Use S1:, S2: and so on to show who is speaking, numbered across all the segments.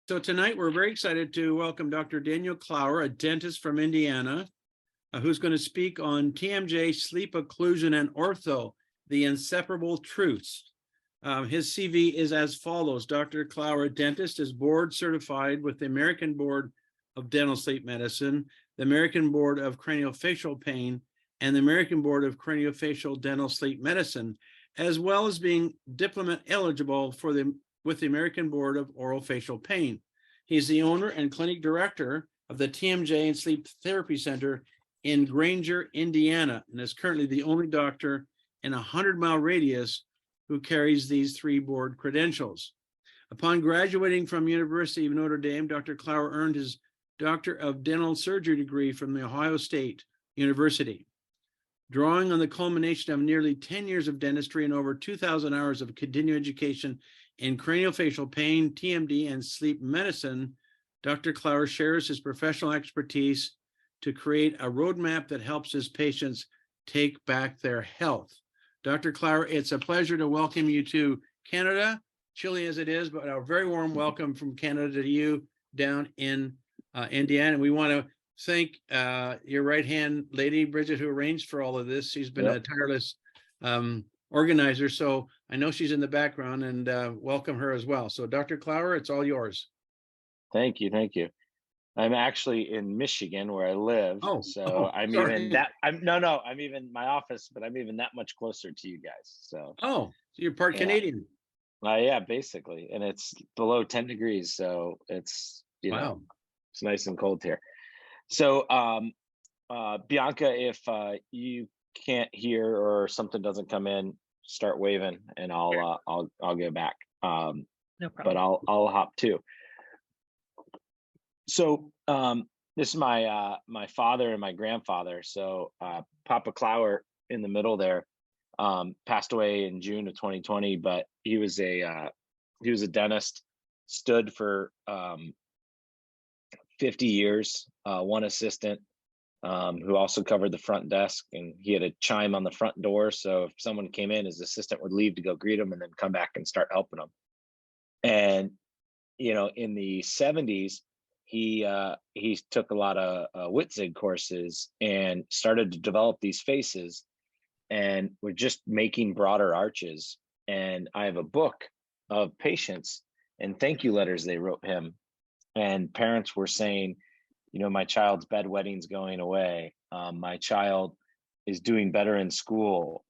S1: So tonight we're very excited to welcome Dr. Daniel Klauer, a dentist from Indiana, who's going to speak on TMJ, sleep occlusion, and ortho, the inseparable truths. His CV is as follows. Dr. Klauer, dentist, is board certified with the American Board of Dental Sleep Medicine, the American Board of Craniofacial Pain, and the American Board of Craniofacial Dental Sleep Medicine, as well as being diplomate eligible with the American Board of Orofacial Pain. He's the owner and clinic director of the TMJ and Sleep Therapy Center in Granger, Indiana, and is currently the only doctor in a 100-mile radius who carries these 3 board credentials. Upon graduating from University of Notre Dame, Dr. Klauer earned his Doctor of Dental Surgery degree from the Ohio State University. Drawing on the culmination of nearly 10 years of dentistry and over 2,000 hours of continuing education in craniofacial pain, TMD, and sleep medicine, Dr. Klauer shares his professional expertise to create a roadmap that helps his patients take back their health. Dr. Klauer, it's a pleasure to welcome you to Canada, chilly as it is, but a very warm welcome from Canada to you down in Indiana. And we want to thank your right-hand lady, Bridget, who arranged for all of this. She's been a tireless organizer, so I know she's in the background, and welcome her as well. So Dr. Klauer, it's all yours.
S2: Thank you. I'm actually in Michigan where I live. I'm
S1: sorry.
S2: even that I'm even my office, but I'm even that much closer to you guys. So
S1: you're part Canadian.
S2: Yeah, basically. And it's below 10 degrees. So it's it's nice and cold here. So Bianca, if you can't hear or something doesn't come in, start waving and I'll go back.
S3: No problem.
S2: But I'll hop too. So this is my my father and my grandfather. So Papa Klauer in the middle there passed away in June of 2020, but he was a dentist, stood for 50 years, one assistant who also covered the front desk, and he had a chime on the front door. So if someone came in, his assistant would leave to go greet them and then come back and start helping them. And in the 70s, he took a lot of Witzig courses and started to develop these faces, and we're just making broader arches. And I have a book of patients and thank you letters they wrote him, and parents were saying, my child's bedwetting's going away. My child is doing better in school.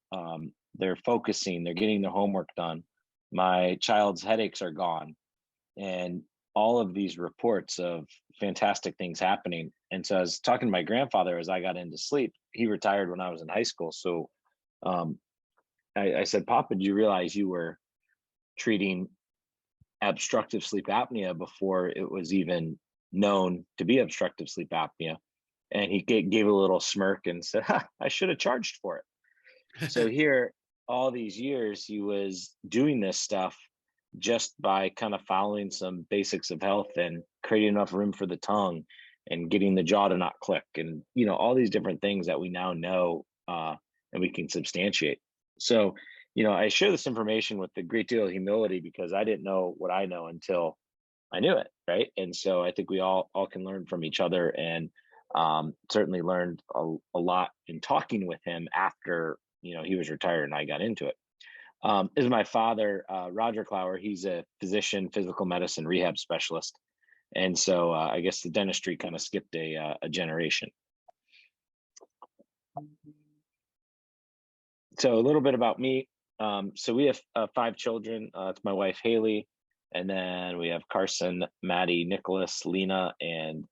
S2: They're focusing, they're getting their homework done. My child's headaches are gone. And all of these reports of fantastic things happening. And so I was talking to my grandfather as I got into sleep. He retired when I was in high school. So I said, Papa, do you realize you were treating obstructive sleep apnea before it was even known to be obstructive sleep apnea? And he gave a little smirk and said, I should have charged for it. So here, all these years, he was doing this stuff just by kind of following some basics of health and creating enough room for the tongue and getting the jaw to not click, and all these different things that we now know and we can substantiate. So I share this information with a great deal of humility because I didn't know what I know until I knew it, right? And so I think we all can learn from each other, and certainly learned a lot in talking with him after he was retired and I got into it. This is my father, Roger Klauer. He's a physician, physical medicine rehab specialist. And so I guess the dentistry kind of skipped a generation. So a little bit about me. So we have 5 children. It's my wife, Haley. And then we have Carson, Maddie, Nicholas, Lena, and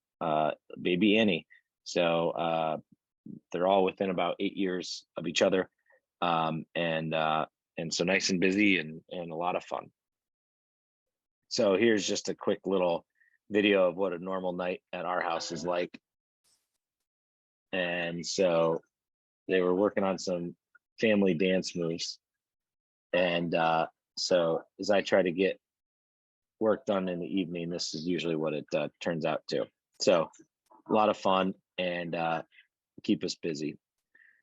S2: baby Annie. So they're all within about 8 years of each other. And so nice and busy and a lot of fun. So here's just a quick little video of what a normal night at our house is like. And so they were working on some family dance moves. And so as I try to get work done in the evening, this is usually what it turns out to. So a lot of fun and keep us busy.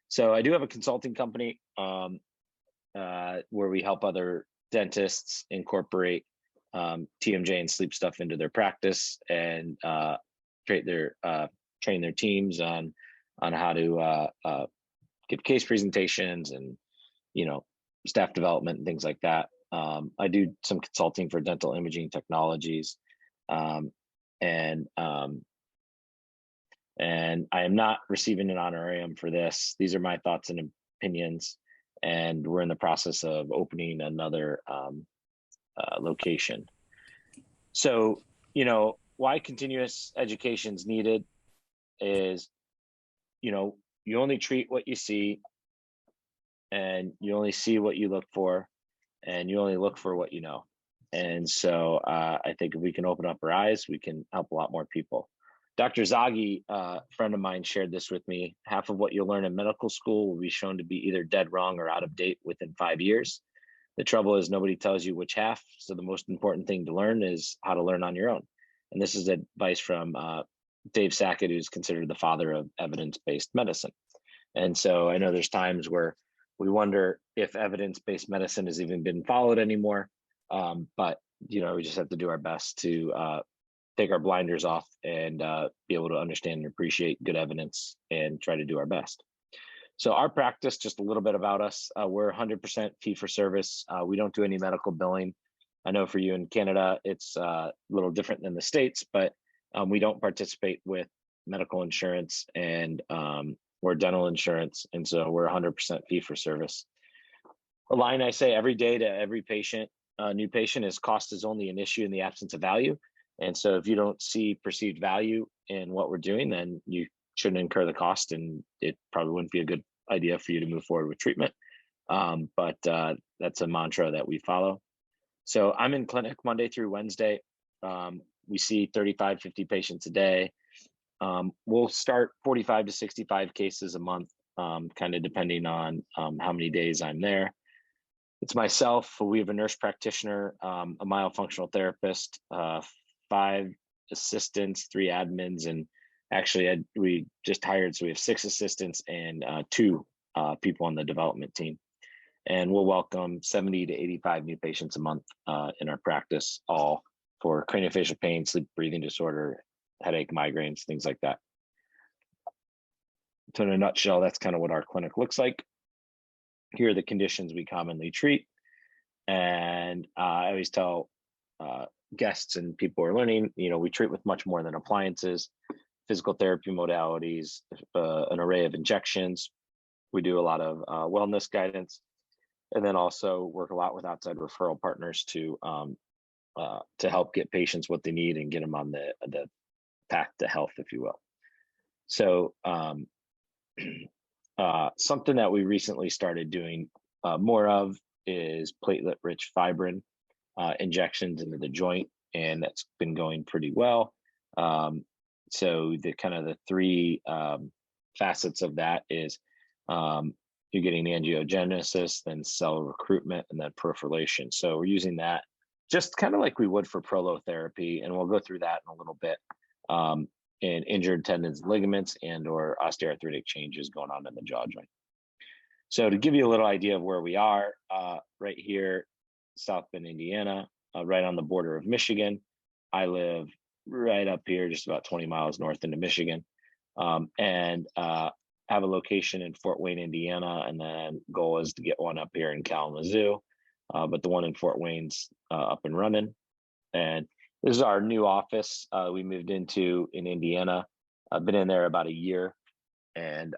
S2: So I do have a consulting company where we help other dentists incorporate TMJ and sleep stuff into their practice and train their teams on how to give case presentations and staff development and things like that. I do some consulting for dental imaging technologies, and I am not receiving an honorarium for this. These are my thoughts and opinions, and we're in the process of opening another location. So, why continuous education is needed is, you only treat what you see, and you only see what you look for, and you only look for what you know. And so I think if we can open up our eyes, we can help a lot more people. Dr. Zaghi, a friend of mine, shared this with me. Half of what you'll learn in medical school will be shown to be either dead wrong or out of date within 5 years. The trouble is nobody tells you which half. So the most important thing to learn is how to learn on your own. And this is advice from Dave Sackett, who's considered the father of evidence-based medicine. And so I know there's times where we wonder if evidence-based medicine has even been followed anymore. But we just have to do our best to take our blinders off and be able to understand and appreciate good evidence and try to do our best. So our practice, just a little bit about us, we're 100% fee for service. We don't do any medical billing. I know for you in Canada, it's a little different than the States, but we don't participate with medical insurance and or dental insurance. And so we're 100% fee for service. A line I say every day to every patient, new patient, is cost is only an issue in the absence of value. And so if you don't see perceived value in what we're doing, then you shouldn't incur the cost, and it probably wouldn't be a good idea for you to move forward with treatment. But that's a mantra that we follow. So I'm in clinic Monday through Wednesday. We see 35, 50 patients a day. We'll start 45 to 65 cases a month, kind of depending on how many days I'm there. It's myself. We have a nurse practitioner, a myofunctional therapist, 5 assistants, 3 admins, and actually we just hired, so we have 6 assistants and 2 people on the development team. And we'll welcome 70 to 85 new patients a month in our practice, all for craniofacial pain, sleep breathing disorder, headache, migraines, things like that. So in a nutshell, that's kind of what our clinic looks like. Here are the conditions we commonly treat. And I always tell guests and people who are learning, we treat with much more than appliances, physical therapy modalities, an array of injections. We do a lot of wellness guidance, and then also work a lot with outside referral partners to help get patients what they need and get them on the path to health, if you will. So something that we recently started doing more of is platelet-rich fibrin injections into the joint, and that's been going pretty well. So the 3 facets of that is you're getting angiogenesis, then cell recruitment, and then proliferation. So we're using that just kind of like we would for prolotherapy, and we'll go through that in a little bit, in injured tendons, ligaments, and or osteoarthritic changes going on in the jaw joint. So to give you a little idea of where we are, right here, South Bend, Indiana, right on the border of Michigan. I live right up here, just about 20 miles north into Michigan, and have a location in Fort Wayne, Indiana, and then goal is to get one up here in Kalamazoo, but the one in Fort Wayne's up and running. And this is our new office we moved into in Indiana. I've been in there about a year, and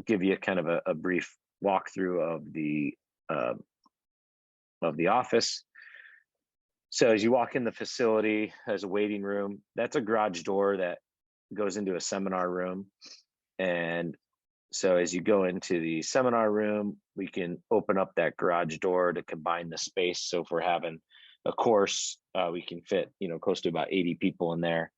S2: give you kind of a brief walkthrough of the office. So as you walk in the facility, there's a waiting room. That's a garage door that goes into a seminar room. And so as you go into the seminar room, we can open up that garage door to combine the space. So if we're having a course, we can fit, close to about 80 people in there.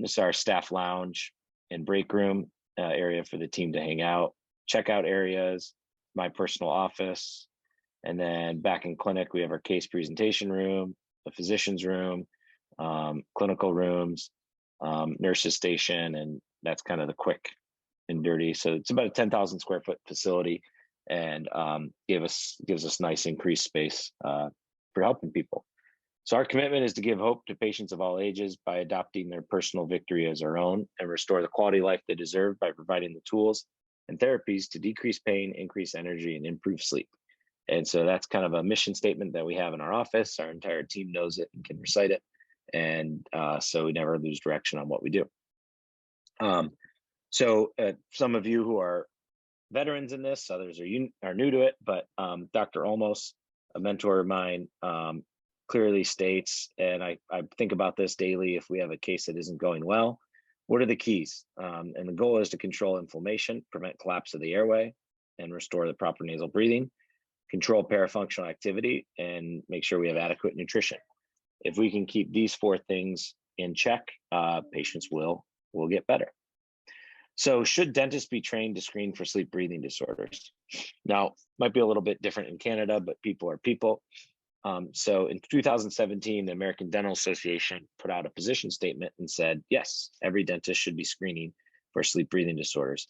S2: This is our staff lounge and break room area for the team to hang out, checkout areas, my personal office. And then back in clinic, we have our case presentation room, the physician's room, clinical rooms, nurse's station, and that's kind of the quick and dirty. So it's about a 10,000 square foot facility, and gives us nice increased space for helping people. So our commitment is to give hope to patients of all ages by adopting their personal victory as our own and restore the quality of life they deserve by providing the tools and therapies to decrease pain, increase energy, and improve sleep. And so that's kind of a mission statement that we have in our office. Our entire team knows it and can recite it. And so we never lose direction on what we do. So some of you who are veterans in this, others are new to it, but Dr. Olmos, a mentor of mine, clearly states, and I think about this daily, if we have a case that isn't going well, what are the keys? And the goal is to control inflammation, prevent collapse of the airway, and restore the proper nasal breathing, control parafunctional activity, and make sure we have adequate nutrition. If we can keep these 4 things in check, patients will get better. So should dentists be trained to screen for sleep breathing disorders? Now, might be a little bit different in Canada, but people are people. So in 2017, the American Dental Association put out a position statement and said, yes, every dentist should be screening for sleep breathing disorders.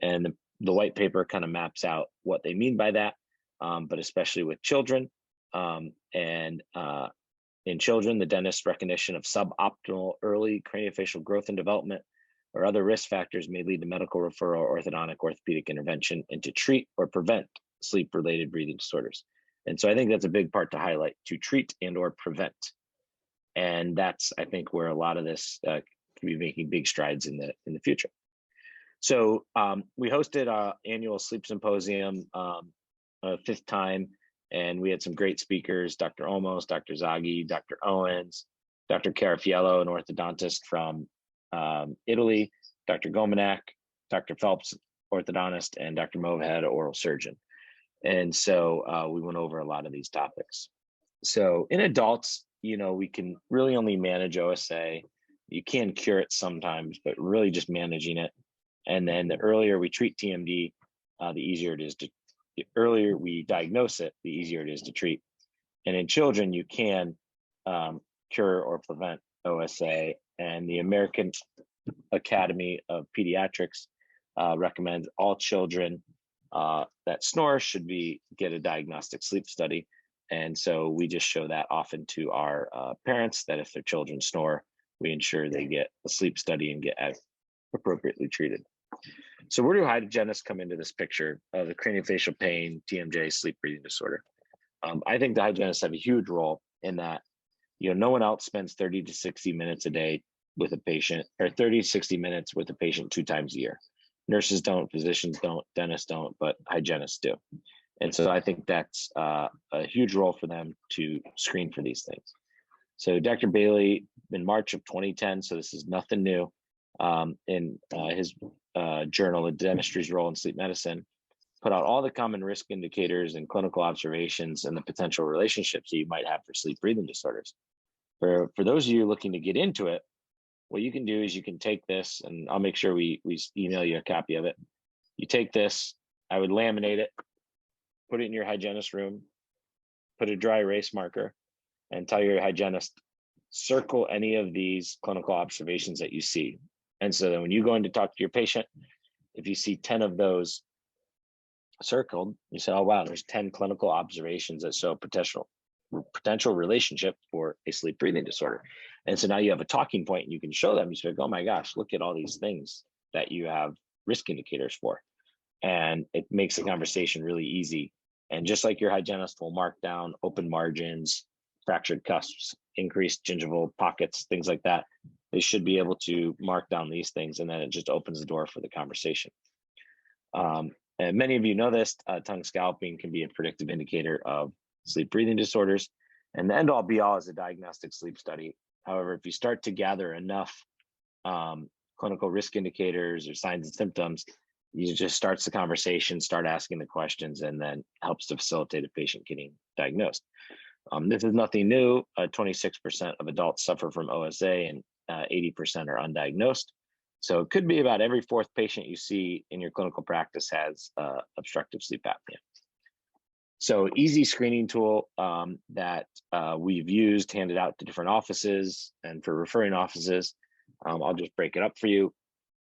S2: And the white paper kind of maps out what they mean by that, but especially with children. In children, the dentist's recognition of suboptimal early craniofacial growth and development or other risk factors may lead to medical referral or orthodontic orthopedic intervention and to treat or prevent sleep-related breathing disorders. And so I think that's a big part to highlight, to treat and or prevent. And that's, I think, where a lot of this can be making big strides in the future. So we hosted our annual sleep symposium, 5th time, and we had some great speakers, Dr. Olmos, Dr. Zaghi, Dr. Owens, Dr. Carafiello, an orthodontist from Italy, Dr. Gomanak, Dr. Phelps, orthodontist, and Dr. Movahead, oral surgeon. And so we went over a lot of these topics. So in adults, we can really only manage OSA. You can cure it sometimes, but really just managing it. And then the earlier we treat TMD, the earlier we diagnose it, the easier it is to treat. And in children, you can cure or prevent OSA. And the American Academy of Pediatrics recommends all children that snore should get a diagnostic sleep study. And so we just show that often to our parents, that if their children snore, we ensure they get a sleep study and get appropriately treated. So where do hygienists come into this picture of the craniofacial pain, TMJ, sleep breathing disorder? I think the hygienists have a huge role in that. No one else spends 30 to 60 minutes a day with a patient, or 30 to 60 minutes with a patient 2 times a year. Nurses don't, physicians don't, dentists don't, but hygienists do. And so I think that's a huge role for them to screen for these things. So Dr. Bailey, in March of 2010, so this is nothing new, in his journal, Dentistry's Role in Sleep Medicine, put out all the common risk indicators and clinical observations and the potential relationships that you might have for sleep breathing disorders. For those of you looking to get into it, what you can do is you can take this, and I'll make sure we email you a copy of it. You take this, I would laminate it, put it in your hygienist room, put a dry erase marker, and tell your hygienist, circle any of these clinical observations that you see. And so then when you go in to talk to your patient, if you see 10 of those circled, you say, oh, wow, there's 10 clinical observations that show potential relationship for a sleep breathing disorder. And so now you have a talking point and you can show them, you say, oh my gosh, look at all these things that you have risk indicators for. And it makes the conversation really easy. And just like your hygienist will mark down open margins, fractured cusps, increased gingival pockets, things like that, they should be able to mark down these things, and then it just opens the door for the conversation. And many of you know this, tongue scalping can be a predictive indicator of sleep breathing disorders, and the end all be all is a diagnostic sleep study. However, if you start to gather enough clinical risk indicators or signs and symptoms, you just starts the conversation, start asking the questions, and then helps to facilitate a patient getting diagnosed. This is nothing new. 26% of adults suffer from OSA and 80% are undiagnosed. So it could be about every 4th patient you see in your clinical practice has obstructive sleep apnea. So easy screening tool that we've used, handed out to different offices and for referring offices. I'll just break it up for you.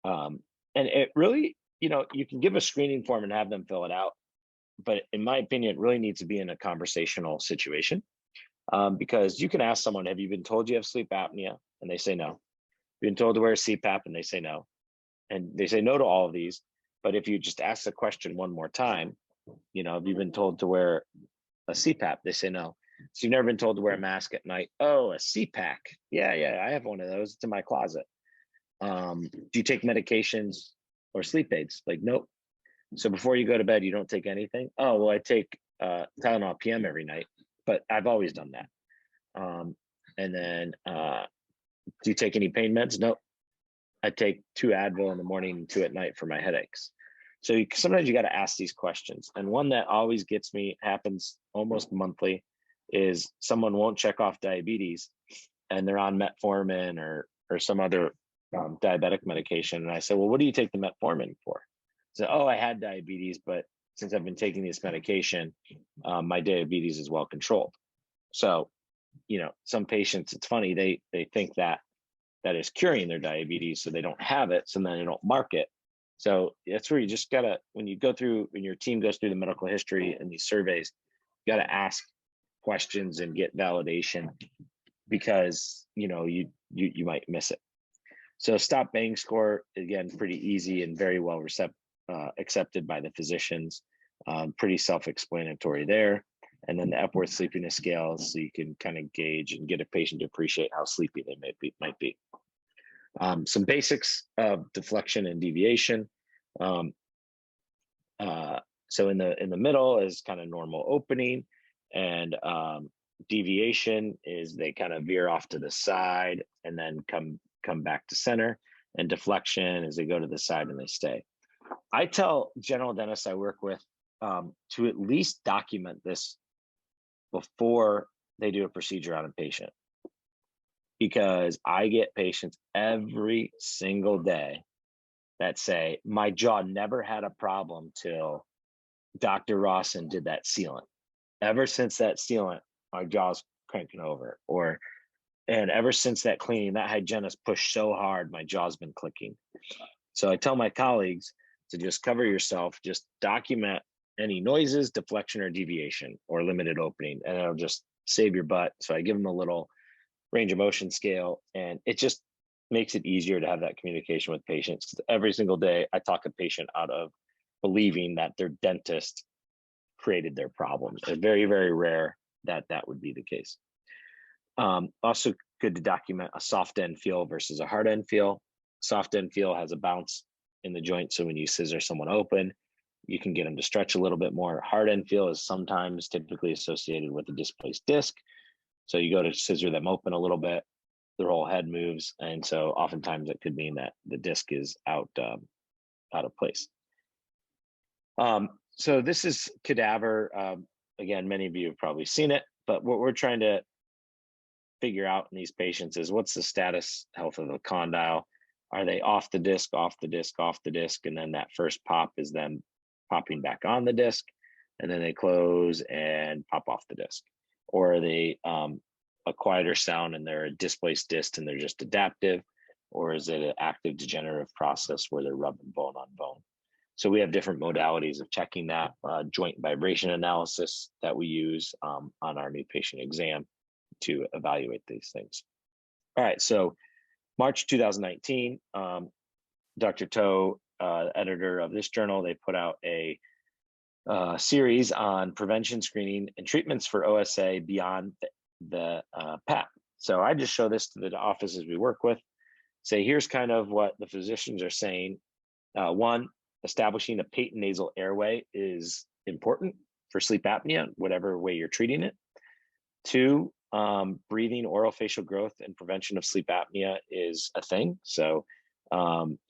S2: And it really, you can give a screening form and have them fill it out. But in my opinion, it really needs to be in a conversational situation. Because you can ask someone, have you been told you have sleep apnea? And they say no. You've been told to wear a CPAP, and they say no. And they say no to all of these. But if you just ask the question one more time, have you been told to wear a CPAP? They say no. So you've never been told to wear a mask at night. Oh, a CPAC. Yeah, I have one of those. It's in my closet. Do you take medications or sleep aids? Like, nope. So before you go to bed, you don't take anything? Oh, well, I take Tylenol PM every night, but I've always done that. And then do you take any pain meds? Nope. I take 2 Advil in the morning and 2 at night for my headaches. So sometimes you got to ask these questions. And one that always gets me, happens almost monthly, is someone won't check off diabetes and they're on metformin or some other diabetic medication. And I say, well, what do you take the metformin for? So, oh, I had diabetes, but since I've been taking this medication, my diabetes is well controlled. So, some patients, it's funny, they think that is curing their diabetes, so they don't have it, so then they don't mark it. So that's where you just gotta, when your team goes through the medical history and these surveys, you gotta ask questions and get validation, because you might miss it. So stop bang score, again, pretty easy and very well accepted by the physicians. Pretty self-explanatory there. And then the Epworth sleepiness scales, so you can kind of gauge and get a patient to appreciate how sleepy they might be. Some basics of deflection and deviation. So in the middle is kind of normal opening, and deviation is they kind of veer off to the side and then come back to center, and deflection is they go to the side and they stay. I tell general dentists I work with to at least document this before they do a procedure on a patient, because I get patients every single day that say, my jaw never had a problem till Dr. Rawson did that sealant. Ever since that sealant, my jaw's cranking over. And ever since that cleaning, that hygienist pushed so hard, my jaw's been clicking. So I tell my colleagues to just cover yourself, just document any noises, deflection or deviation or limited opening, and it'll just save your butt. So I give them a little range of motion scale, and it just makes it easier to have that communication with patients. Every single day, I talk a patient out of believing that their dentist created their problems. It's very, very rare that would be the case. Also good to document a soft end feel versus a hard end feel. Soft end feel has a bounce in the joint, so when you scissor someone open, you can get them to stretch a little bit more. Hard end feel is sometimes typically associated with a displaced disc. So you go to scissor them open a little bit, their whole head moves, and so oftentimes it could mean that the disc is out of place. So this is cadaver. Again, many of you have probably seen it, but what we're trying to figure out in these patients is what's the status health of the condyle. Are they off the disc, off the disc, off the disc, and then that first pop is them popping back on the disc, and then they close and pop off the disc? Or are they a quieter sound and they're a displaced disc and they're just adaptive? Or is it an active degenerative process where they're rubbing bone on bone? So we have different modalities of checking that, joint vibration analysis that we use on our new patient exam to evaluate these things. All right, so March 2019, Dr. Toe, editor of this journal, they put out a series on prevention, screening, and treatments for OSA beyond the PAP. So I just show this to the offices we work with, say, here's kind of what the physicians are saying. One, establishing a patent nasal airway is important for sleep apnea, whatever way you're treating it. Two, breathing orofacial growth and prevention of sleep apnea is a thing. So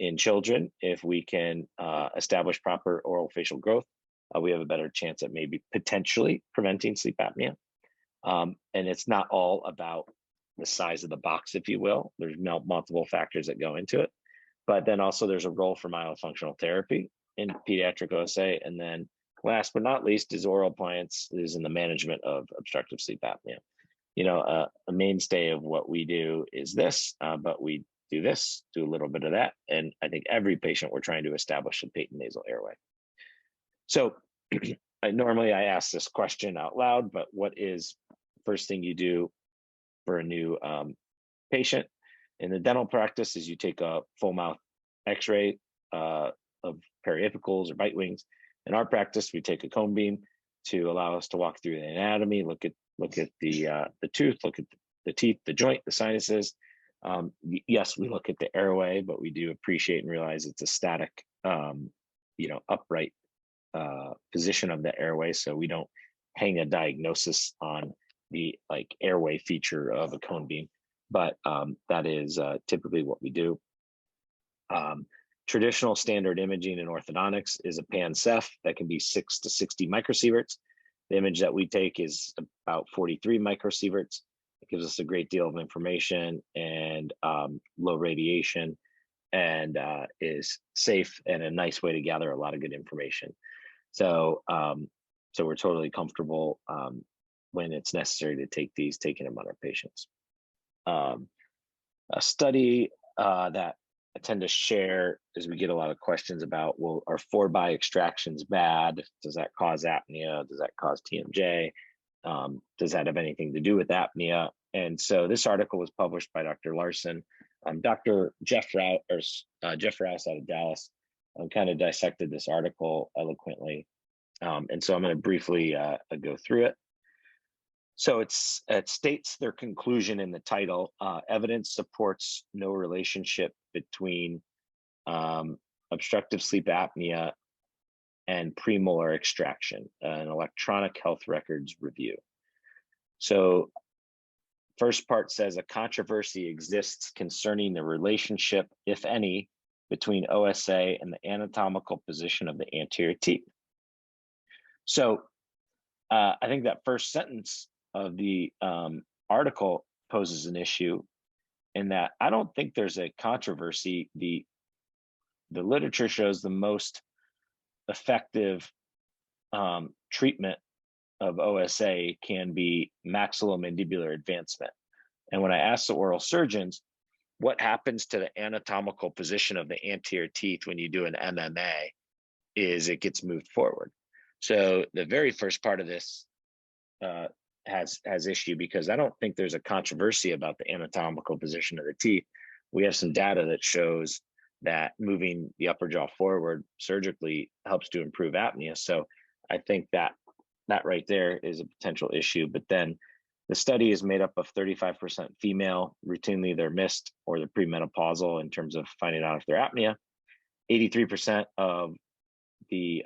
S2: in children, if we can establish proper orofacial growth, we have a better chance at maybe potentially preventing sleep apnea. And it's not all about the size of the box, if you will. There's multiple factors that go into it. But then also there's a role for myofunctional therapy in pediatric OSA. And then last but not least is oral appliance is in the management of obstructive sleep apnea. A mainstay of what we do is this, but we do this, do a little bit of that. And I think every patient we're trying to establish a patent nasal airway. So normally I ask this question out loud, but what is first thing you do for a new patient in the dental practice is you take a full mouth x-ray of periapicals or bite wings. In our practice, we take a cone beam to allow us to walk through the anatomy, look at the tooth, look at the teeth, the joint, the sinuses. Yes, we look at the airway, but we do appreciate and realize it's a static, upright position of the airway. So we don't hang a diagnosis on the airway feature of a cone beam, but that is typically what we do. Traditional standard imaging in orthodontics is a pan-ceph that can be 6 to 60 microsieverts. The image that we take is about 43 microsieverts. It gives us a great deal of information and low radiation, and is safe and a nice way to gather a lot of good information. So, so we're totally comfortable when it's necessary to take these, taking them on our patients. A study that I tend to share is we get a lot of questions about, well, are 4-by extractions bad? Does that cause apnea? Does that cause TMJ? Does that have anything to do with apnea? And so this article was published by Dr. Larson. Dr. Jeff Rouse out of Dallas kind of dissected this article eloquently. And so I'm going to briefly go through it. So it states their conclusion in the title: evidence supports no relationship between obstructive sleep apnea and premolar extraction, an electronic health records review. So first part says a controversy exists concerning the relationship, if any, between OSA and the anatomical position of the anterior teeth. So I think that first sentence of the article poses an issue in that I don't think there's a controversy. The literature shows the most effective treatment of OSA can be maxillomandibular advancement. And when I asked the oral surgeons, what happens to the anatomical position of the anterior teeth when you do an MMA, is it gets moved forward. So the very first part of this has issue, because I don't think there's a controversy about the anatomical position of the teeth. We have some data that shows that moving the upper jaw forward surgically helps to improve apnea. So I think that right there is a potential issue. But then the study is made up of 35% female. Routinely they're missed or they're premenopausal in terms of finding out if they're apnea. 83% of the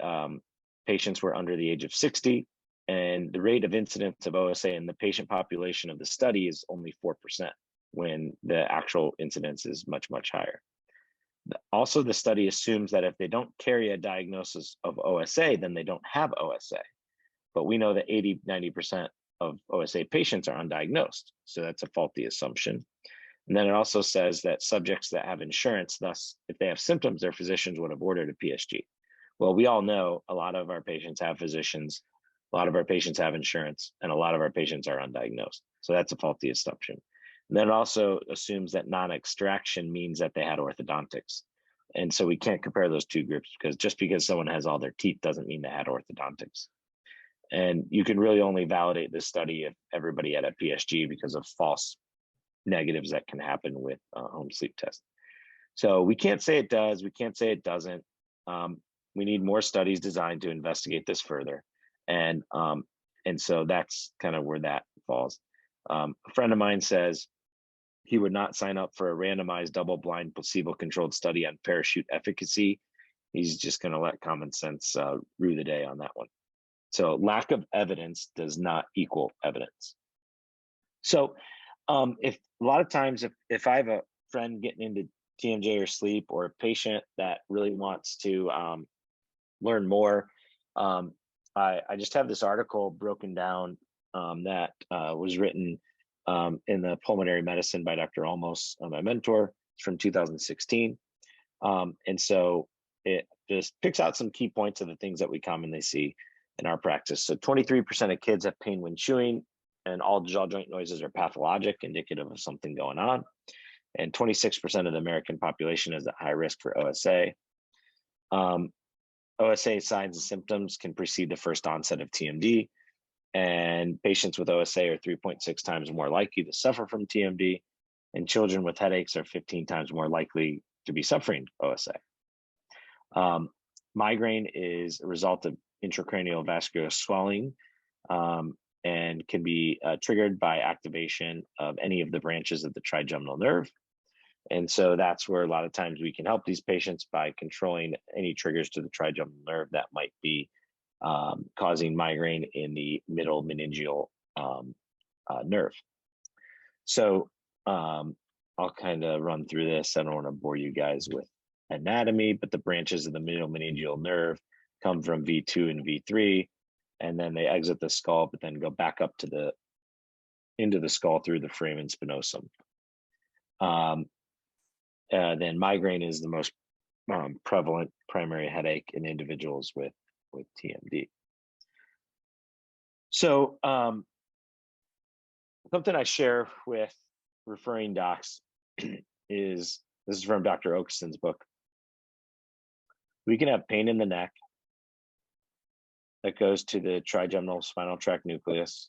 S2: patients were under the age of 60. And the rate of incidence of OSA in the patient population of the study is only 4%, when the actual incidence is much, much higher. Also, the study assumes that if they don't carry a diagnosis of OSA, then they don't have OSA. But we know that 80–90% of OSA patients are undiagnosed. So that's a faulty assumption. And then it also says that subjects that have insurance, thus, if they have symptoms, their physicians would have ordered a PSG. Well, we all know a lot of our patients have physicians, a lot of our patients have insurance, and a lot of our patients are undiagnosed. So that's a faulty assumption. And then it also assumes that non-extraction means that they had orthodontics. And so we can't compare those two groups, because just because someone has all their teeth doesn't mean they had orthodontics. And you can really only validate this study if everybody had a PSG, because of false negatives that can happen with home sleep test. So we can't say it does, we can't say it doesn't. We need more studies designed to investigate this further. And so that's kind of where that falls. A friend of mine says he would not sign up for a randomized double-blind placebo-controlled study on parachute efficacy. He's just going to let common sense rue the day on that one. So lack of evidence does not equal evidence. So if a lot of times, if I have a friend getting into TMJ or sleep, or a patient that really wants to learn more, I just have this article broken down that was written in the pulmonary medicine by Dr. Olmos, my mentor. It's from 2016. And so it just picks out some key points of the things that we commonly see in our practice. So 23% of kids have pain when chewing, and all jaw joint noises are pathologic, indicative of something going on. And 26% of the American population is at high risk for OSA. OSA signs and symptoms can precede the first onset of TMD. And patients with OSA are 3.6 times more likely to suffer from TMD, and children with headaches are 15 times more likely to be suffering OSA. Migraine is a result of intracranial vascular swelling and can be triggered by activation of any of the branches of the trigeminal nerve. And so that's where a lot of times we can help these patients by controlling any triggers to the trigeminal nerve that might be causing migraine in the middle meningeal nerve. So I'll kind of run through this. I don't want to bore you guys with anatomy, but the branches of the middle meningeal nerve come from V2 and V3, and then they exit the skull, but then go back up to into the skull through the foramen spinosum. Then migraine is the most prevalent primary headache in individuals with TMD. So something I share with referring docs is, this is from Dr. Oakson's book. We can have pain in the neck that goes to the trigeminal spinal tract nucleus,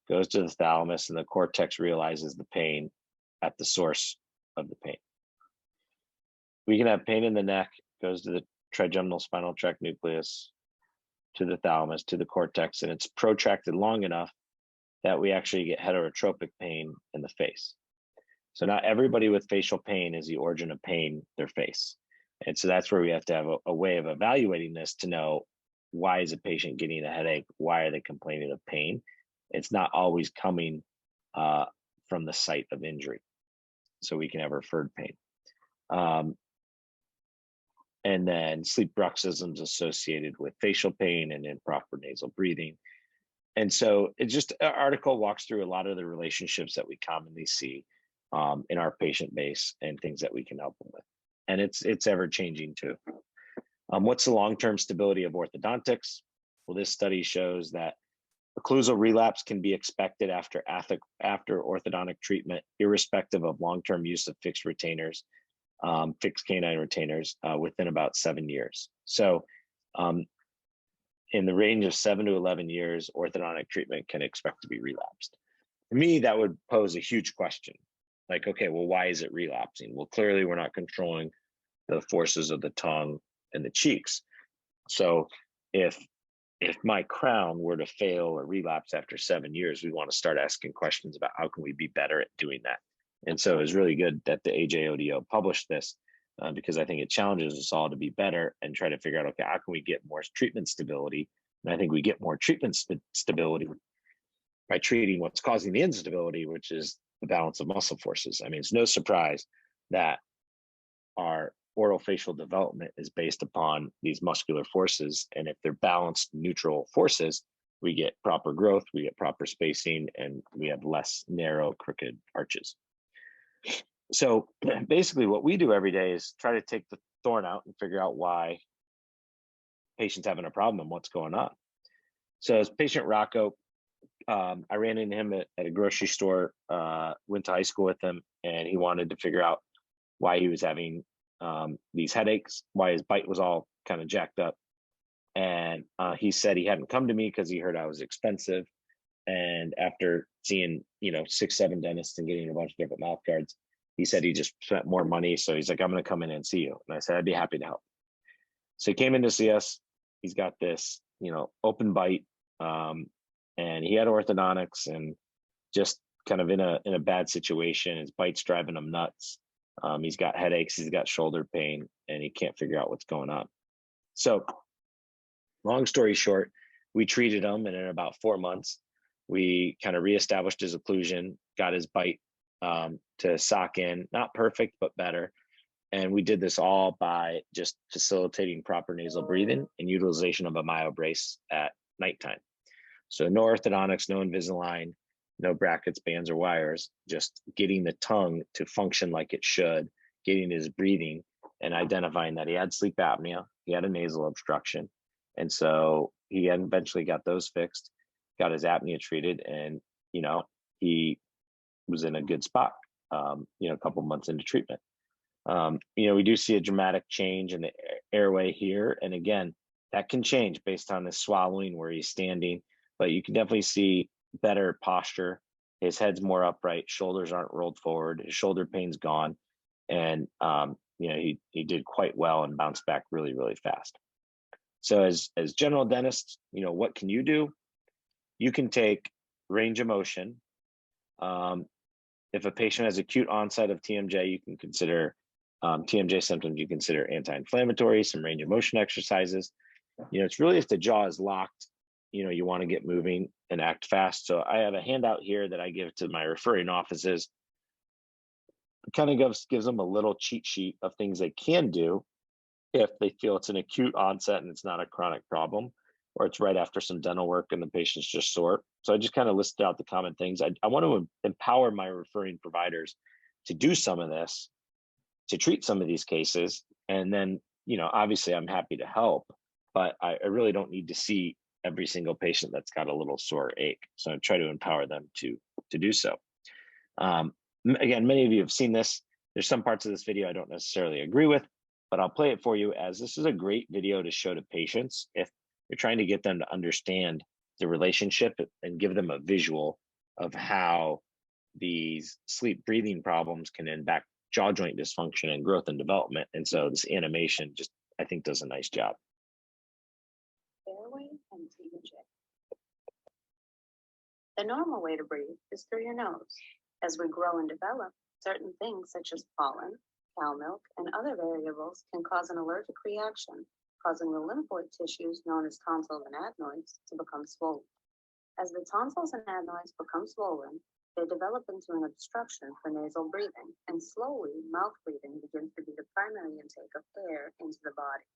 S2: goes to the thalamus, and the cortex realizes the pain at the source of the pain. We can have pain in the neck, goes to the trigeminal spinal tract nucleus, to the thalamus, to the cortex, and it's protracted long enough that we actually get heterotropic pain in the face. So not everybody with facial pain is the origin of pain their face. And so that's where we have to have a way of evaluating this to know, why is a patient getting a headache? Why are they complaining of pain? It's not always coming from the site of injury. So we can have referred pain. And then sleep bruxisms associated with facial pain and improper nasal breathing. And so it just, an article walks through a lot of the relationships that we commonly see in our patient base and things that we can help them with. And it's ever changing too. What's the long-term stability of orthodontics? Well, this study shows that occlusal relapse can be expected after orthodontic treatment, irrespective of long-term use of fixed retainers, fixed canine retainers within about 7 years. So in the range of 7 to 11 years, orthodontic treatment can expect to be relapsed. To me, that would pose a huge question. Like, okay, well, why is it relapsing? Well, clearly we're not controlling the forces of the tongue and the cheeks. So if my crown were to fail or relapse after 7 years, we want to start asking questions about how can we be better at doing that. And so it's really good that the AJODO published this because I think it challenges us all to be better and try to figure out, okay, how can we get more treatment stability? And I think we get more treatment stability by treating what's causing the instability, which is the balance of muscle forces. I mean, it's no surprise that our oral facial development is based upon these muscular forces. And if they're balanced, neutral forces, we get proper growth, we get proper spacing, and we have less narrow, crooked arches. So basically what we do every day is try to take the thorn out and figure out why patient's having a problem and what's going on. So as patient Rocco, I ran into him at a grocery store, went to high school with him, and he wanted to figure out why he was having these headaches, why his bite was all kind of jacked up. And he said he hadn't come to me because he heard I was expensive. And after seeing, 6, 7 dentists and getting a bunch of different mouth guards, he said he just spent more money. So he's like, I'm going to come in and see you. And I said, I'd be happy to help. So he came in to see us. He's got this, open bite. And he had orthodontics and just kind of in a bad situation. His bite's driving him nuts. He's got headaches, he's got shoulder pain, and he can't figure out what's going on. So long story short, we treated him, and in about 4 months, we kind of reestablished his occlusion, got his bite to sock in, not perfect, but better. And we did this all by just facilitating proper nasal breathing and utilization of a myobrace at nighttime. So no orthodontics, no Invisalign, no brackets, bands, or wires, just getting the tongue to function like it should, getting his breathing, and identifying that he had sleep apnea, he had a nasal obstruction. And so he eventually got those fixed, got his apnea treated, and, he was in a good spot, a couple months into treatment. We do see a dramatic change in the airway here. And again, that can change based on the swallowing where he's standing. but you can definitely see better posture. His head's more upright, shoulders aren't rolled forward, his shoulder pain's gone. And he did quite well and bounced back really, really fast. So as general dentists, what can you do? You can take range of motion. If a patient has acute onset of TMJ, you can consider TMJ symptoms, you consider anti-inflammatory, some range of motion exercises. It's really if the jaw is locked, you want to get moving and act fast. So I have a handout here that I give to my referring offices. It kind of gives them a little cheat sheet of things they can do if they feel it's an acute onset and it's not a chronic problem, or it's right after some dental work and the patient's just sore. So I just kind of listed out the common things. I want to empower my referring providers to do some of this, to treat some of these cases. And then, obviously I'm happy to help, but I really don't need to see every single patient that's got a little sore ache. So I try to empower them to do so. Again, many of you have seen this. There's some parts of this video I don't necessarily agree with, but I'll play it for you, as this is a great video to show to patients if you're trying to get them to understand the relationship and give them a visual of how these sleep breathing problems can impact jaw joint dysfunction and growth and development. And so this animation just, I think, does a nice job.
S3: Airway and TMJ. The normal way to breathe is through your nose. As we grow and develop, certain things such as pollen, cow milk, and other variables can cause an allergic reaction, causing the lymphoid tissues known as tonsils and adenoids to become swollen. As the tonsils and adenoids become swollen, they develop into an obstruction for nasal breathing, and slowly mouth breathing begins to be the primary intake of air into the body.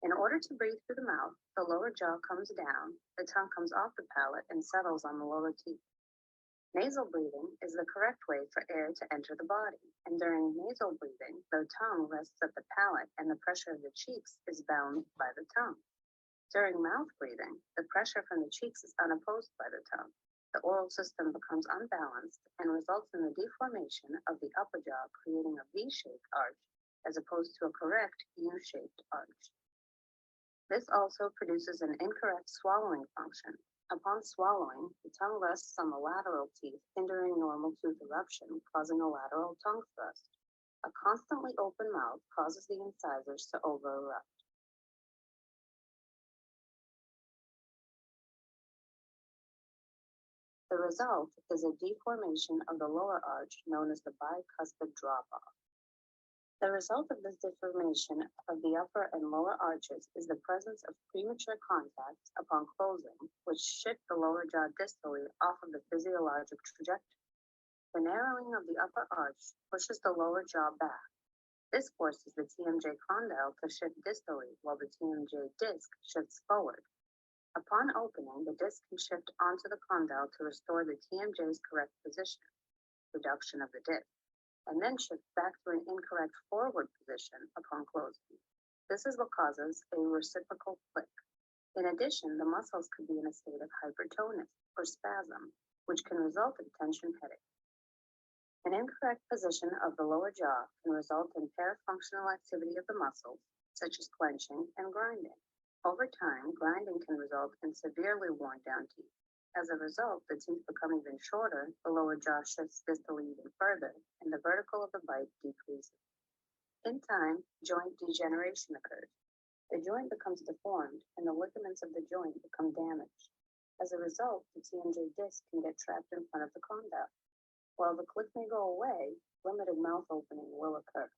S3: In order to breathe through the mouth, the lower jaw comes down, the tongue comes off the palate and settles on the lower teeth. Nasal breathing is the correct way for air to enter the body, and during nasal breathing, the tongue rests at the palate and the pressure of the cheeks is bound by the tongue. During mouth breathing, the pressure from the cheeks is unopposed by the tongue. The oral system becomes unbalanced and results in the deformation of the upper jaw, creating a V-shaped arch as opposed to a correct U-shaped arch. This also produces an incorrect swallowing function. Upon swallowing, the tongue rests on the lateral teeth, hindering normal tooth eruption, causing a lateral tongue thrust. A constantly open mouth causes the incisors to over-erupt. The result is a deformation of the lower arch known as the bicuspid drop-off. The result of this deformation of the upper and lower arches is the presence of premature contacts upon closing, which shift the lower jaw distally off of the physiologic trajectory. The narrowing of the upper arch pushes the lower jaw back. This forces the TMJ condyle to shift distally while the TMJ disc shifts forward. Upon opening, the disc can shift onto the condyle to restore the TMJ's correct position, reduction of the disc, and then shift back to an incorrect forward position upon closing. This is what causes a reciprocal flick. In addition, the muscles could be in a state of hypertonus or spasm, which can result in tension headache. An incorrect position of the lower jaw can result in parafunctional activity of the muscles, such as clenching and grinding. Over time, grinding can result in severely worn down teeth. As a result, the teeth become even shorter, the lower jaw shifts distally even further, and the vertical of the bite decreases. In time, joint degeneration occurs. The joint becomes deformed, and the ligaments of the joint become damaged. As a result, the TMJ disc can get trapped in front of the condyle. While the click may go away, limited mouth opening will occur.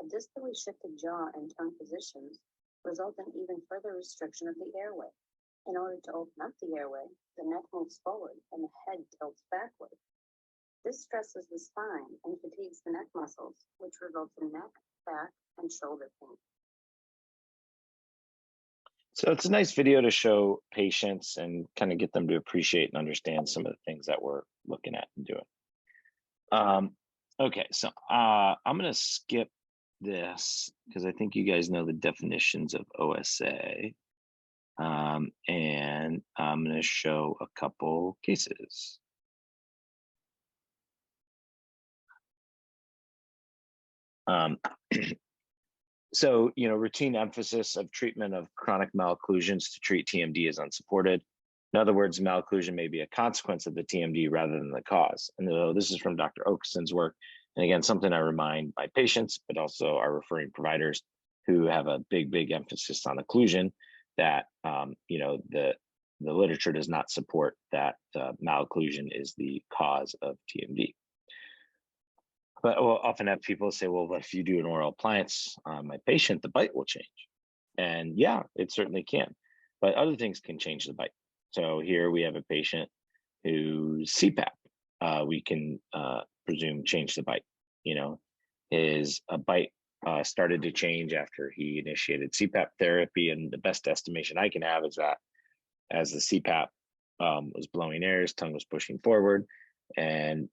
S3: A distally shifted jaw and tongue positions result in even further restriction of the airway. In order to open up the airway, the neck moves forward and the head tilts backward. This stresses the spine and fatigues the neck muscles, which results in neck, back, and shoulder pain.
S2: So it's a nice video to show patients and kind of get them to appreciate and understand some of the things that we're looking at and doing. Okay, so I'm going to skip this because I think you guys know the definitions of OSA. And I'm going to show a couple cases. So, routine emphasis of treatment of chronic malocclusions to treat TMD is unsupported. In other words, malocclusion may be a consequence of the TMD rather than the cause. And this is from Dr. Okeson's work. And again, something I remind my patients, but also our referring providers who have a big emphasis on occlusion, that, the literature does not support that malocclusion is the cause of TMD. But we'll often have people say, well, if you do an oral appliance on my patient, the bite will change. And yeah, it certainly can. But other things can change the bite. So here we have a patient who's CPAP. We can presume change the bite. His bite started to change after he initiated CPAP therapy. And the best estimation I can have is that as the CPAP was blowing air, his tongue was pushing forward and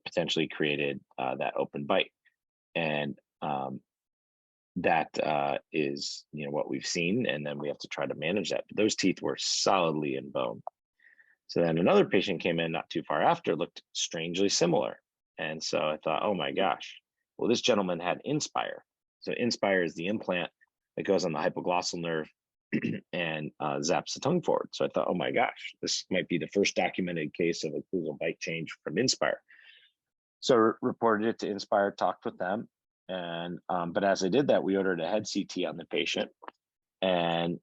S2: potentially created that open bite. And that is what we've seen, and then we have to try to manage that. But those teeth were solidly in bone. So then another patient came in not too far after, looked strangely similar. And so I thought, oh my gosh, well, this gentleman had Inspire. So Inspire is the implant that goes on the hypoglossal nerve and zaps the tongue forward. So I thought, oh my gosh, this might be the first documented case of occlusal bite change from Inspire. So reported it to Inspire, talked with them. And but as I did that, we ordered a head CT on the patient, and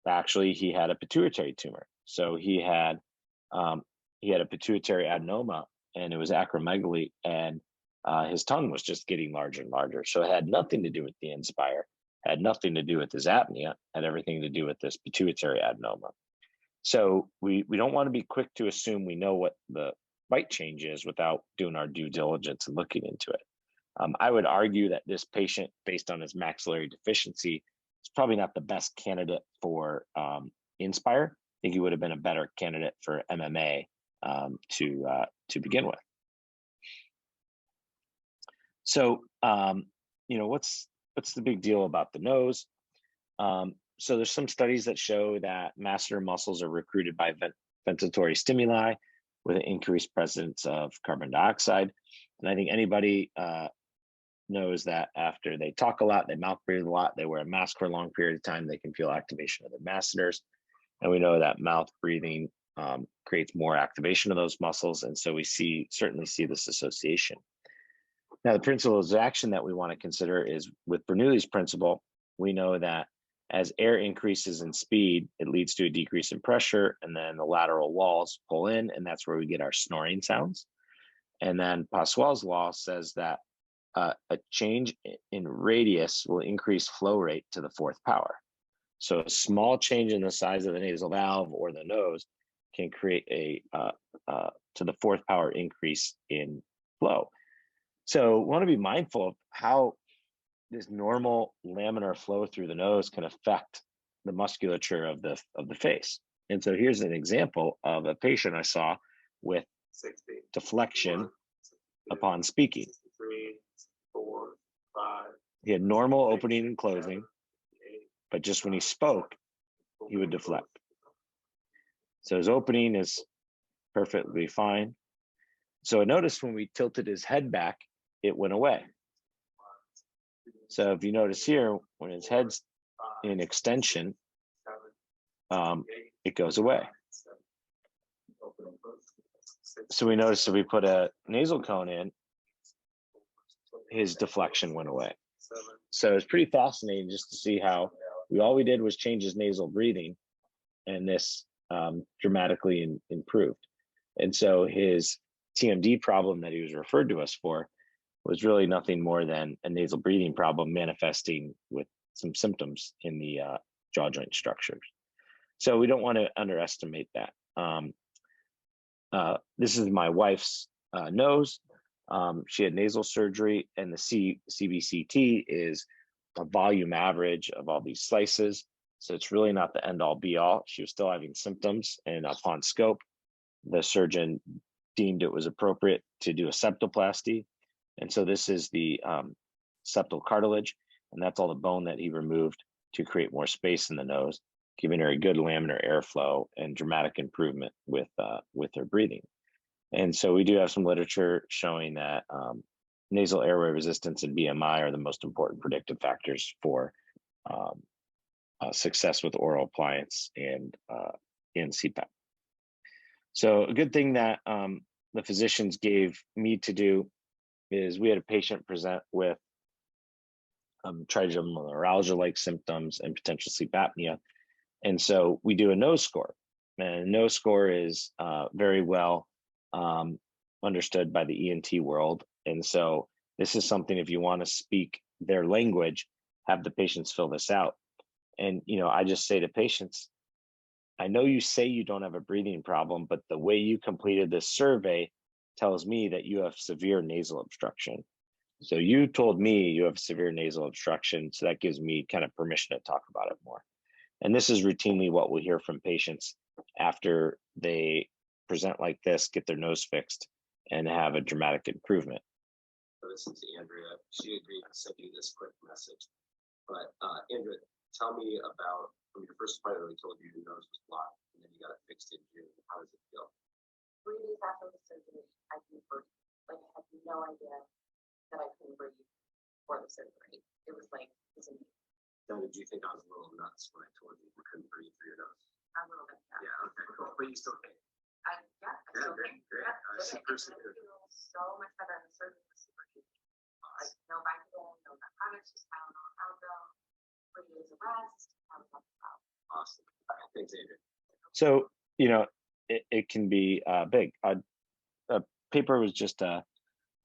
S2: actually he had a pituitary tumor. So he had a pituitary adenoma, and it was acromegaly, and his tongue was just getting larger and larger. So it had nothing to do with the Inspire, had nothing to do with his apnea, had everything to do with this pituitary adenoma. So we don't want to be quick to assume we know what the bite change is without doing our due diligence and looking into it. I would argue that this patient, based on his maxillary deficiency, is probably not the best candidate for Inspire. I think he would have been a better candidate for MMA to begin with. So, what's the big deal about the nose? So there's some studies that show that masseter muscles are recruited by ventilatory stimuli with an increased presence of carbon dioxide. And I think anybody knows that after they talk a lot, they mouth breathe a lot, they wear a mask for a long period of time, they can feel activation of the masseters. And we know that mouth breathing creates more activation of those muscles. And so we certainly see this association. Now, the principle of action that we want to consider is with Bernoulli's principle. We know that as air increases in speed, it leads to a decrease in pressure, and then the lateral walls pull in, and that's where we get our snoring sounds. And then Pascal's law says that a change in radius will increase flow rate to the fourth power. So a small change in the size of the nasal valve or the nose can create a to the fourth power increase in flow. So we want to be mindful of how this normal laminar flow through the nose can affect the musculature of the face. And so here's an example of a patient I saw with deflection upon speaking. He had normal opening and closing, but just when he spoke, he would deflect. So his opening is perfectly fine. So I noticed when we tilted his head back, it went away. So if you notice here, when his head's in extension, it goes away. So we noticed if we put a nasal cone in, his deflection went away. So it's pretty fascinating just to see how all we did was change his nasal breathing, and this dramatically improved. And so his TMD problem that he was referred to us for was really nothing more than a nasal breathing problem manifesting with some symptoms in the jaw joint structures. So we don't want to underestimate that. This is my wife's nose. She had nasal surgery, and the CBCT is a volume average of all these slices. So it's really not the end all be all. She was still having symptoms, and upon scope, the surgeon deemed it was appropriate to do a septoplasty. And so this is the septal cartilage, and that's all the bone that he removed to create more space in the nose, giving her a good laminar airflow and dramatic improvement with her breathing. And so we do have some literature showing that nasal airway resistance and BMI are the most important predictive factors for success with oral appliance and in CPAP. So a good thing that the physicians gave me to do is we had a patient present with trigeminal neuralgia-like symptoms and potential sleep apnea. And so we do a nose score. And a nose score is very well understood by the ENT world. And so this is something, if you want to speak their language, have the patients fill this out. And, I just say to patients, I know you say you don't have a breathing problem, but the way you completed this survey tells me that you have severe nasal obstruction. So you told me you have severe nasal obstruction, so that gives me kind of permission to talk about it more. And this is routinely what we hear from patients after they present like this, get their nose fixed, and have a dramatic improvement.
S4: Listen to Andrea. She agreed to send you this quick message. But Andrea, tell me about when your first appointment, they told you your nose was blocked, and then you got it fixed in June. How does it feel?
S5: 3 days after the surgery, I couldn't breathe. I had no idea that I couldn't breathe for the surgery. It was like, it was amazing.
S4: Now, did you think I was a little nuts when I told you you couldn't breathe through your nose?
S5: A little bit.
S4: Yeah, okay, cool. But you still think?
S5: I still
S4: Great,
S5: think.
S4: great.
S5: Yeah,
S4: Super,
S5: it
S4: super.
S5: feels so much better. The surgery was super easy. Like, no Vicodin, no narcotics, just Tylenol, Aldo, 3 days of rest. I was like, wow.
S4: Awesome. All right, thanks, Andrea.
S2: So, it can be big. A paper was just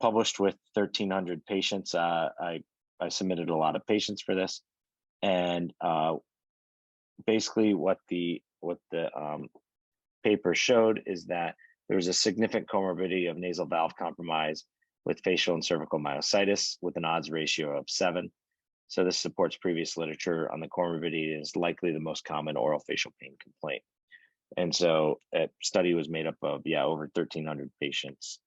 S2: published with 1,300 patients. I submitted a lot of patients for this, and basically what the paper showed is that there was a significant comorbidity of nasal valve compromise with facial and cervical myositis with an odds ratio of 7. So this supports previous literature on the comorbidity is likely the most common oral facial pain complaint. And so a study was made up of, over 1,300 patients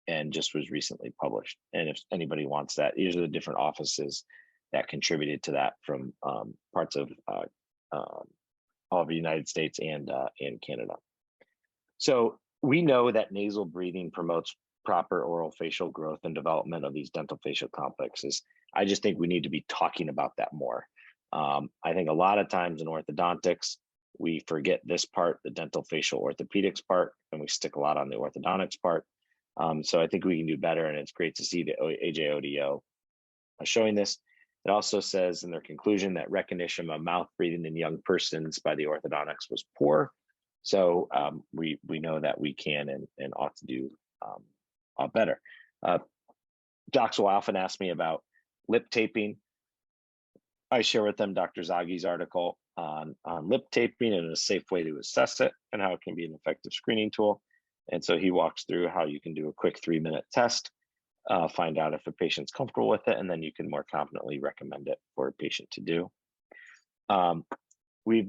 S2: and just was recently published. And if anybody wants that, these are the different offices that contributed to that from parts of all of the United States and Canada. So we know that nasal breathing promotes proper oral facial growth and development of these dental facial complexes. I just think we need to be talking about that more. I think a lot of times in orthodontics, we forget this part, the dental facial orthopedics part, and we stick a lot on the orthodontics part. So I think we can do better, and it's great to see the AJODO showing this. It also says in their conclusion that recognition of mouth breathing in young persons by the orthodontics was poor. So we know that we can and ought to do better. Docs will often ask me about lip taping. I share with them Dr. Zaghi's article on lip taping and a safe way to assess it and how it can be an effective screening tool. And so he walks through how you can do a quick 3-minute test, find out if a patient's comfortable with it, and then you can more confidently recommend it for a patient to do. We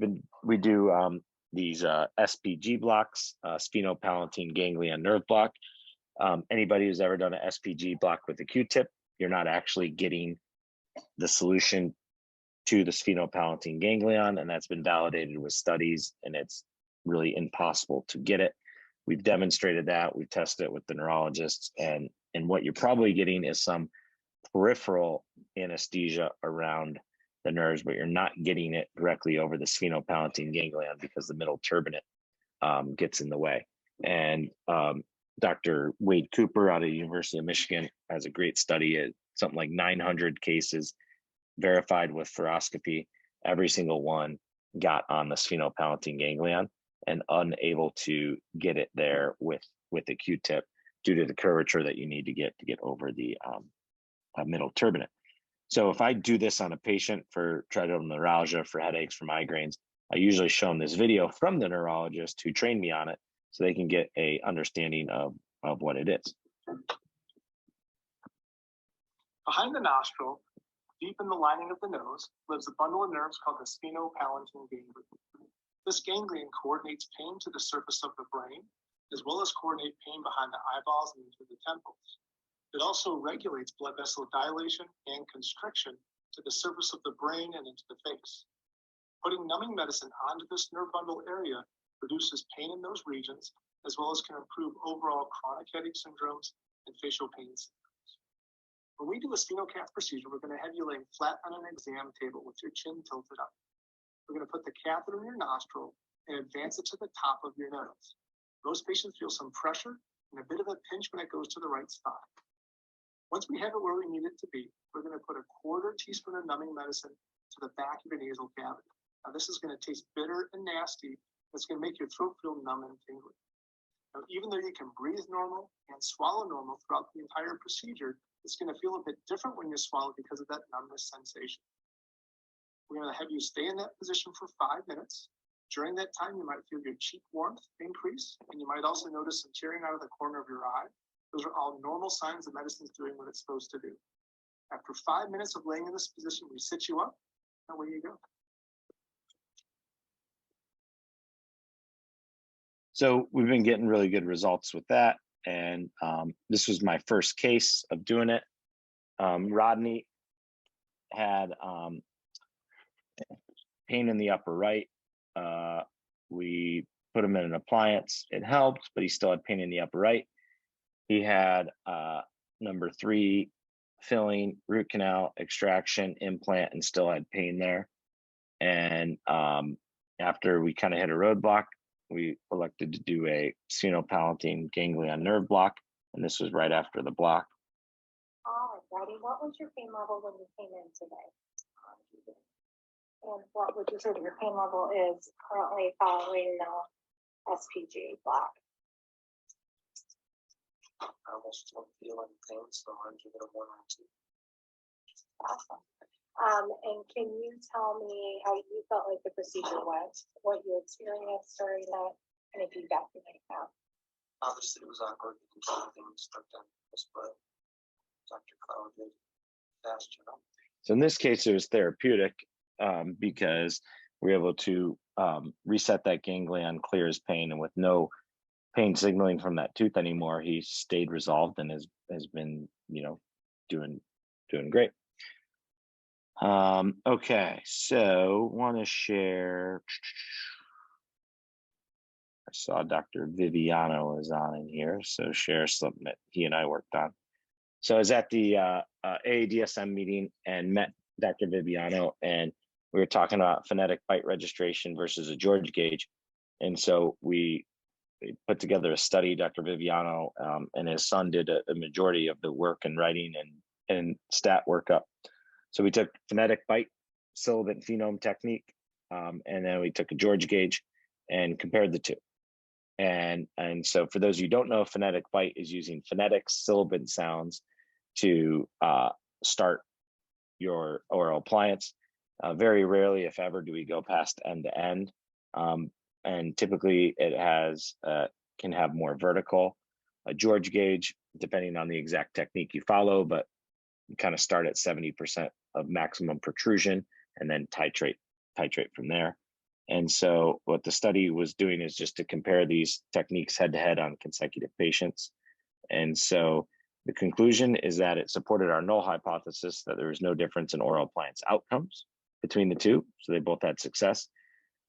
S2: do these SPG blocks, sphenopalatine ganglion nerve block. Anybody who's ever done an SPG block with a Q-tip, you're not actually getting the solution to the sphenopalatine ganglion, and that's been validated with studies, and it's really impossible to get it. We've demonstrated that, we've tested it with the neurologists, and what you're probably getting is some peripheral anesthesia around the nerves, but you're not getting it directly over the sphenopalatine ganglion because the middle turbinate gets in the way. And Dr. Wade Cooper out of the University of Michigan has a great study at something like 900 cases verified with fluoroscopy. Every single one got on the sphenopalatine ganglion and unable to get it there with a Q-tip due to the curvature that you need to get over the middle turbinate. So if I do this on a patient for trigeminal neuralgia, for headaches, for migraines, I usually show them this video from the neurologist who trained me on it so they can get a understanding of what it is.
S6: Behind the nostril, deep in the lining of the nose, lives a bundle of nerves called the sphenopalatine ganglion. This ganglion coordinates pain to the surface of the brain, as well as coordinate pain behind the eyeballs and into the temples. It also regulates blood vessel dilation and constriction to the surface of the brain and into the face. Putting numbing medicine onto this nerve bundle area reduces pain in those regions, as well as can improve overall chronic headache syndromes and facial pain syndromes. When we do a spinocath procedure, we're going to have you laying flat on an exam table with your chin tilted up. We're going to put the catheter in your nostril and advance it to the top of your nose. Most patients feel some pressure and a bit of a pinch when it goes to the right spot. Once we have it where we need it to be, we're going to put a 1/4 teaspoon of numbing medicine to the back of your nasal cavity. Now, this is going to taste bitter and nasty. It's going to make your throat feel numb and tingly. Now, even though you can breathe normal and swallow normal throughout the entire procedure, it's going to feel a bit different when you swallow because of that numbness sensation. We're going to have you stay in that position for 5 minutes. During that time, you might feel your cheek warmth increase, and you might also notice some tearing out of the corner of your eye. Those are all normal signs the medicine's doing what it's supposed to do. After 5 minutes of laying in this position, we sit you up, and away you go.
S2: So we've been getting really good results with that. And this was my first case of doing it. Rodney had pain in the upper right. We put him in an appliance. It helped, but he still had pain in the upper right. He had number 3 filling, root canal, extraction, implant, and still had pain there. And after we kind of hit a roadblock, we elected to do a sphenopalatine ganglion nerve block, and this was right after the block.
S5: All right, Roddy, what was your pain level when you came in today? And what would you say that your pain level is currently following the SPG block?
S4: I almost don't feel any pain, so I'm giving it a 1 or 2.
S5: Awesome. And can you tell me how you felt like the procedure went, what you experienced during that, any feedback you might have?
S4: Obviously, it was awkward because everything was stuck down this, but Dr. Klauer did a fast job.
S2: So in this case, it was therapeutic because we were able to reset that ganglion, clear his pain, and with no pain signaling from that tooth anymore, he stayed resolved and has been, doing great. Okay, so want to share. I saw Dr. Viviano is on in here, so share something that he and I worked on. So I was at the AADSM meeting and met Dr. Viviano, and we were talking about phonetic bite registration versus a George gauge. And so we put together a study. Dr. Viviano and his son did a majority of the work and writing and stat workup. So we took phonetic bite, sibilant phenome technique, and then we took a George gauge and compared the two. And so for those of you who don't know, phonetic bite is using phonetic sibilant sounds to start your oral appliance. Very rarely, if ever, do we go past end to end. And typically it can have more vertical. A George gauge, depending on the exact technique you follow, but you kind of start at 70% of maximum protrusion and then titrate from there. And so what the study was doing is just to compare these techniques head to head on consecutive patients. And so the conclusion is that it supported our null hypothesis that there was no difference in oral appliance outcomes between the two. So they both had success.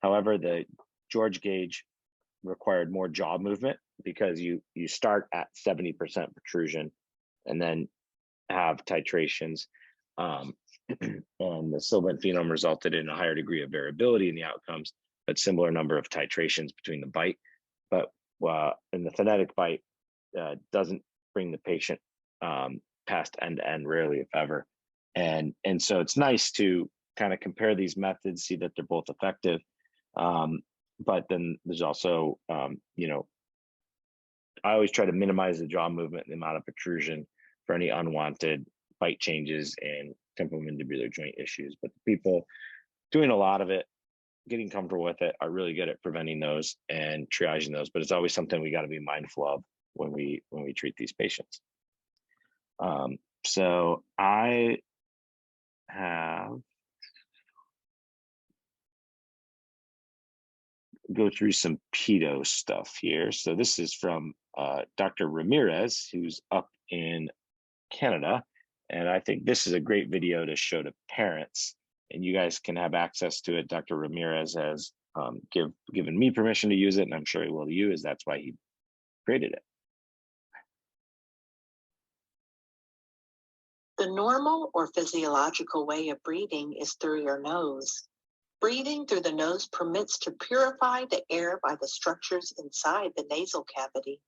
S2: However, the George gauge required more jaw movement because you start at 70% protrusion and then have titrations. And the sibilant phenome resulted in a higher degree of variability in the outcomes, but similar number of titrations between the bite. But in the phonetic bite, doesn't bring the patient past end to end, rarely if ever. And so it's nice to kind of compare these methods, see that they're both effective. But then there's also, I always try to minimize the jaw movement and the amount of protrusion for any unwanted bite changes and temporomandibular joint issues. But the people doing a lot of it, getting comfortable with it, are really good at preventing those and triaging those. But it's always something we got to be mindful of when we treat these patients. So I have go through some pedo stuff here. So this is from Dr. Ramirez, who's up in Canada. And I think this is a great video to show to parents, and you guys can have access to it. Dr. Ramirez has given me permission to use it, and I'm sure he will to you, as that's why he created it.
S7: The normal or physiological way of breathing is through your nose. Breathing through the nose permits to purify the air by the structures inside the nasal cavity.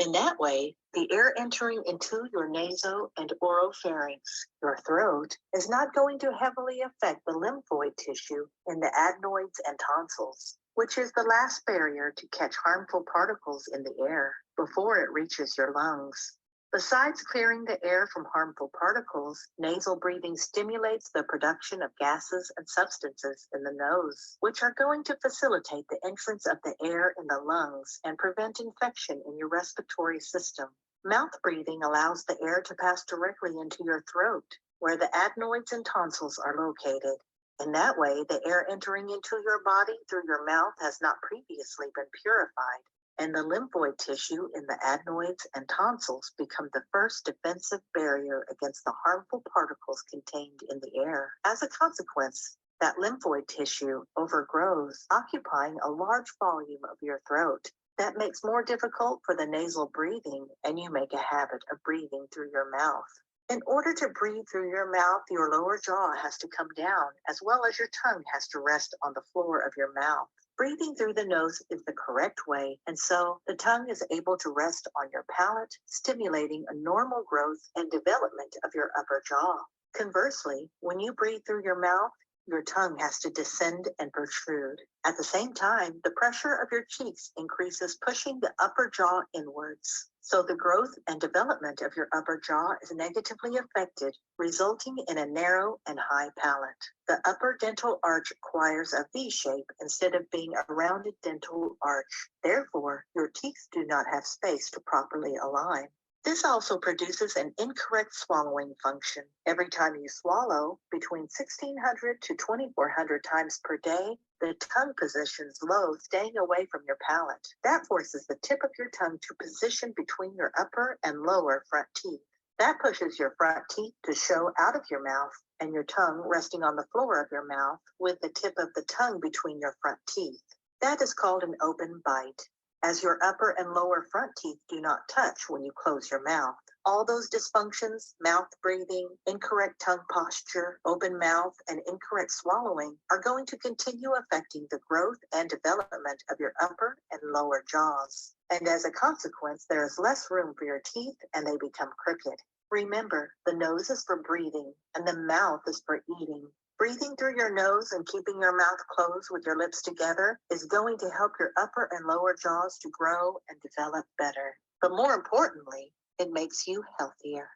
S7: In that way, the air entering into your naso and oropharynx, your throat, is not going to heavily affect the lymphoid tissue in the adenoids and tonsils, which is the last barrier to catch harmful particles in the air before it reaches your lungs. Besides clearing the air from harmful particles, nasal breathing stimulates the production of gases and substances in the nose, which are going to facilitate the entrance of the air in the lungs and prevent infection in your respiratory system. Mouth breathing allows the air to pass directly into your throat, where the adenoids and tonsils are located. In that way, the air entering into your body through your mouth has not previously been purified, and the lymphoid tissue in the adenoids and tonsils become the first defensive barrier against the harmful particles contained in the air. As a consequence, that lymphoid tissue overgrows, occupying a large volume of your throat. That makes more difficult for the nasal breathing, and you make a habit of breathing through your mouth. In order to breathe through your mouth, your lower jaw has to come down, as well as your tongue has to rest on the floor of your mouth. Breathing through the nose is the correct way, and so the tongue is able to rest on your palate, stimulating a normal growth and development of your upper jaw. Conversely, when you breathe through your mouth, your tongue has to descend and protrude. At the same time, the pressure of your cheeks increases, pushing the upper jaw inwards. So the growth and development of your upper jaw is negatively affected, resulting in a narrow and high palate. The upper dental arch acquires a V shape instead of being a rounded dental arch. Therefore, your teeth do not have space to properly align. This also produces an incorrect swallowing function. Every time you swallow, between 1,600 to 2,400 times per day, the tongue positions low, staying away from your palate. That forces the tip of your tongue to position between your upper and lower front teeth. That pushes your front teeth to show out of your mouth, and your tongue resting on the floor of your mouth with the tip of the tongue between your front teeth. That is called an open bite, as your upper and lower front teeth do not touch when you close your mouth. All those dysfunctions, mouth breathing, incorrect tongue posture, open mouth, and incorrect swallowing are going to continue affecting the growth and development of your upper and lower jaws. And as a consequence, there is less room for your teeth and they become crooked. Remember, the nose is for breathing and the mouth is for eating. Breathing through your nose and keeping your mouth closed with your lips together is going to help your upper and lower jaws to grow and develop better. But more importantly, it makes you healthier.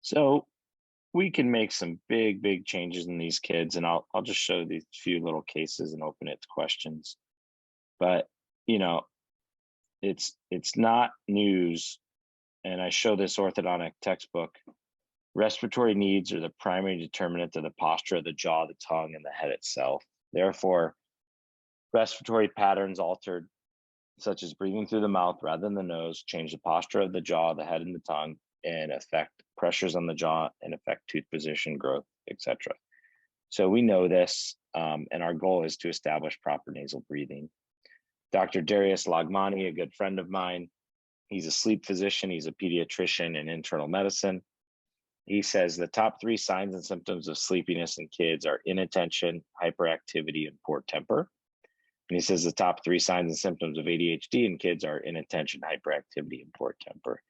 S2: So we can make some big changes in these kids, and I'll just show these few little cases and open it to questions. But you know, it's not news, and I show this orthodontic textbook. Respiratory needs are the primary determinant of the posture of the jaw, the tongue, and the head itself. Therefore, respiratory patterns altered, such as breathing through the mouth rather than the nose, change the posture of the jaw, the head, and the tongue, and affect pressures on the jaw and affect tooth position, growth, etc. So we know this, and our goal is to establish proper nasal breathing. Dr. Darius Lagmani, a good friend of mine, he's a sleep physician, he's a pediatrician in internal medicine. He says the top 3 signs and symptoms of sleepiness in kids are inattention, hyperactivity, and poor temper. And he says the top 3 signs and symptoms of ADHD in kids are inattention, hyperactivity, and poor temper.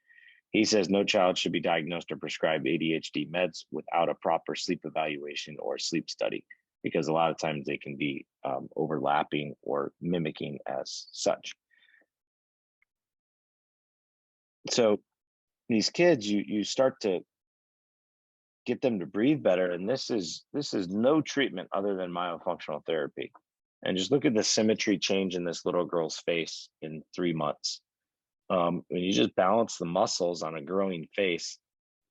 S2: He says no child should be diagnosed or prescribed ADHD meds without a proper sleep evaluation or sleep study, because a lot of times they can be overlapping or mimicking as such. So these kids, you start to get them to breathe better, and this is no treatment other than myofunctional therapy. And just look at the symmetry change in this little girl's face in 3 months. When you just balance the muscles on a growing face,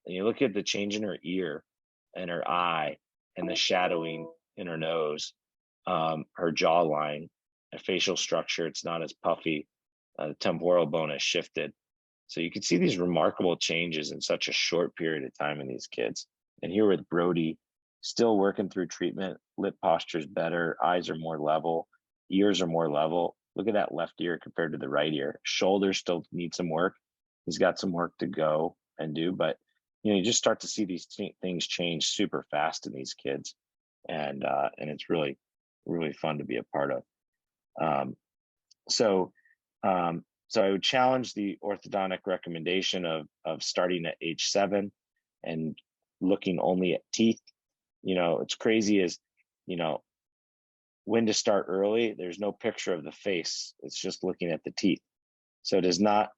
S2: and you look at the change in her ear and her eye and the shadowing in her nose, her jawline, her facial structure, it's not as puffy, the temporal bone has shifted. So you can see these remarkable changes in such a short period of time in these kids. And here with Brody, still working through treatment, lip posture is better, eyes are more level, ears are more level. Look at that left ear compared to the right ear. Shoulders still need some work. He's got some work to go and do, but you just start to see these things change super fast in these kids, and it's really fun to be a part of. So I would challenge the orthodontic recommendation of starting at age 7 and looking only at teeth. It's crazy as when to start early. There's no picture of the face. It's just looking at the teeth. So it is not,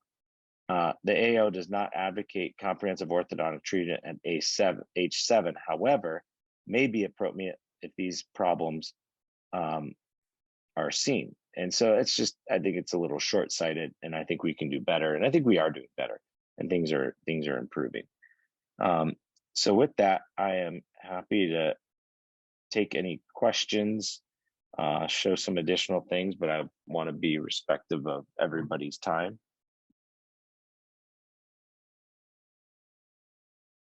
S2: the AO does not advocate comprehensive orthodontic treatment at age 7. However, may be appropriate if these problems are seen. And so I think it's a little short-sighted, and I think we can do better. And I think we are doing better, and things are improving. So with that, I am happy to take any questions, show some additional things, but I want to be respectful of everybody's time.